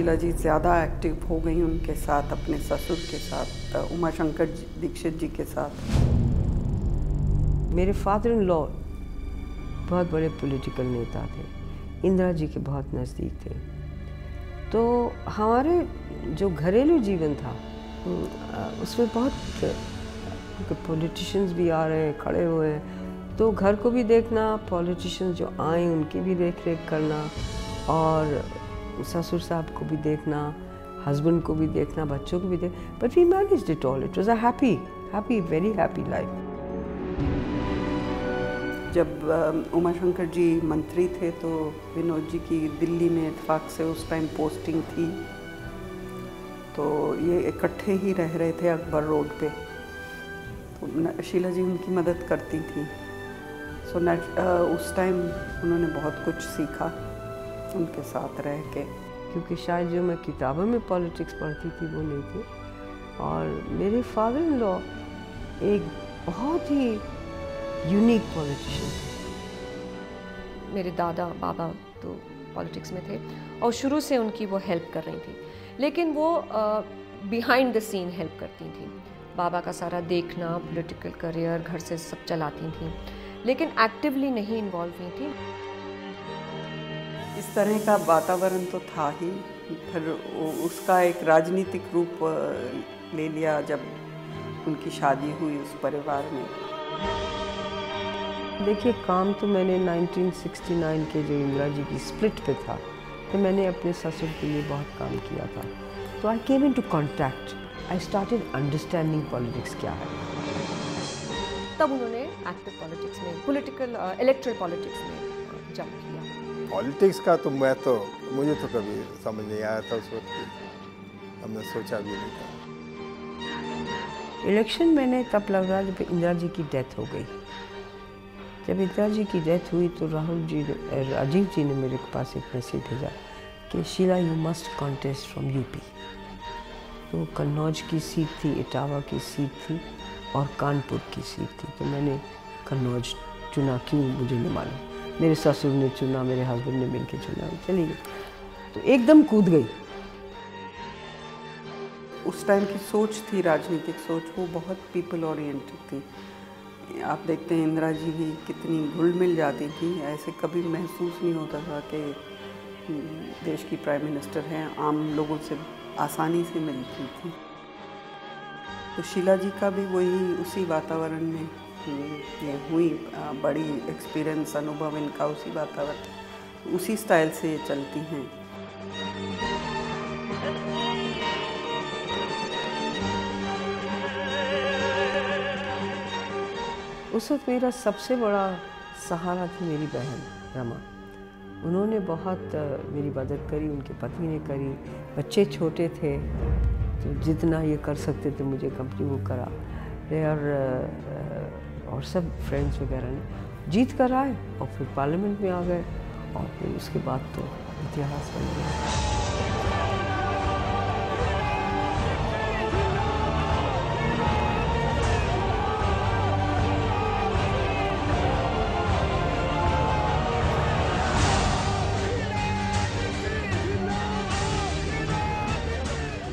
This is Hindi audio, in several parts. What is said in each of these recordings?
शीला जी ज़्यादा एक्टिव हो गई उनके साथ, अपने ससुर के साथ, उमाशंकर दीक्षित जी के साथ। मेरे फादर इन लॉ बहुत बड़े पॉलिटिकल नेता थे, इंदिरा जी के बहुत नज़दीक थे। तो हमारे जो घरेलू जीवन था उसमें बहुत पॉलिटिशियंस भी आ रहे हैं, खड़े हुए हैं, तो घर को भी देखना, पॉलिटिशियंस जो आए उनकी भी देख रेख करना, और ससुर साहब को भी देखना, हस्बैंड को भी देखना, बच्चों को भी देख, but we managed it all. It was a happy very happy life. जब उमाशंकर जी मंत्री थे तो विनोद जी की दिल्ली में इत्तेफाक से उस टाइम पोस्टिंग थी, तो ये इकट्ठे ही रह रहे थे अकबर रोड पे, तो शीला जी उनकी मदद करती थी। सो उस टाइम उन्होंने बहुत कुछ सीखा उनके साथ रह के, क्योंकि शायद जो मैं किताबों में पॉलिटिक्स पढ़ती थी वो नहीं थी। और मेरे फादर इन लॉ एक बहुत ही यूनिक पॉलिटिशियन थे। मेरे दादा बाबा तो पॉलिटिक्स में थे और शुरू से उनकी वो हेल्प कर रही थी, लेकिन वो बिहाइंड द सीन हेल्प करती थी। बाबा का सारा देखना, पॉलिटिकल करियर, घर से सब चलाती थी, लेकिन एक्टिवली नहीं इन्वॉल्व हुई थी। इस तरह का वातावरण तो था ही, फिर उसका एक राजनीतिक रूप ले लिया जब उनकी शादी हुई उस परिवार में। देखिए, काम तो मैंने 1969 के जो इंदिरा जी की स्प्लिट पे था, तो मैंने अपने ससुर के लिए बहुत काम किया था। तो I came into contact, I started understanding politics क्या है। तब उन्होंने एक्टिव पॉलिटिक्स में, पॉलिटिकल इलेक्ट्रल पॉलिटिक्स में जंप किया। पॉलिटिक्स का तो मुझे तो कभी समझ नहीं आया था उस वक्त, हमने सोचा भी नहीं था। इलेक्शन मैंने तब लग रहा जब इंदिरा जी की डेथ हो गई। जब इंदिरा जी की डेथ हुई तो राजीव जी ने मेरे पास एक मैसेज भेजा कि Sheela you must contest from UP. तो कन्नौज की सीट थी, इटावा की सीट थी और कानपुर की सीट थी। तो मैंने कन्नौज चुना, क्यों मुझे नहीं मालूम। मेरे ससुर ने चुना, मेरे हस्बैंड ने मिलकर चुना, चली गई। तो एकदम कूद गई। उस टाइम की सोच थी, राजनीतिक सोच, वो बहुत पीपल ओरिएंटेड थी। आप देखते हैं इंदिरा जी भी कितनी घुल मिल जाती थी, ऐसे कभी महसूस नहीं होता था कि देश की प्राइम मिनिस्टर हैं, आम लोगों से आसानी से मिलती थी। तो शीला जी का भी वही उसी वातावरण में ये हुई, बड़ी एक्सपीरियंस, अनुभव इनका उसी वातावरण, उसी स्टाइल से ये चलती हैं। उस वक्त मेरा सबसे बड़ा सहारा थी मेरी बहन रमा। उन्होंने बहुत मेरी मदद करी, उनके पति ने करी। बच्चे छोटे थे तो जितना ये कर सकते थे मुझे कंपनी वो करा, और सब फ्रेंड्स वगैरह ने जीत कर आए और फिर पार्लियामेंट में आ गए, और फिर उसके बाद तो इतिहास बन गया।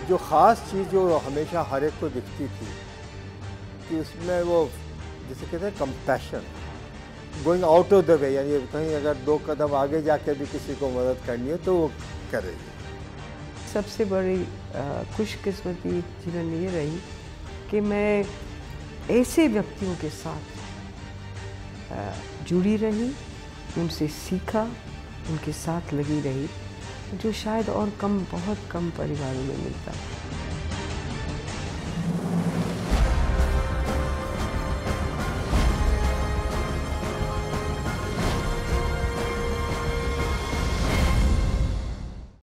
जो ख़ास चीज़ जो हमेशा हर एक को दिखती थी कि उसमें वो जिसे कहते हैं compassion, going out of the way, यानी कहीं अगर 2 कदम आगे जाके भी किसी को मदद करनी हो तो वो करेगी। सबसे बड़ी खुशकिस्मती जीवन ये रही कि मैं ऐसे व्यक्तियों के साथ जुड़ी रही, उनसे सीखा, उनके साथ लगी रही, जो शायद और बहुत कम परिवारों में मिलता है।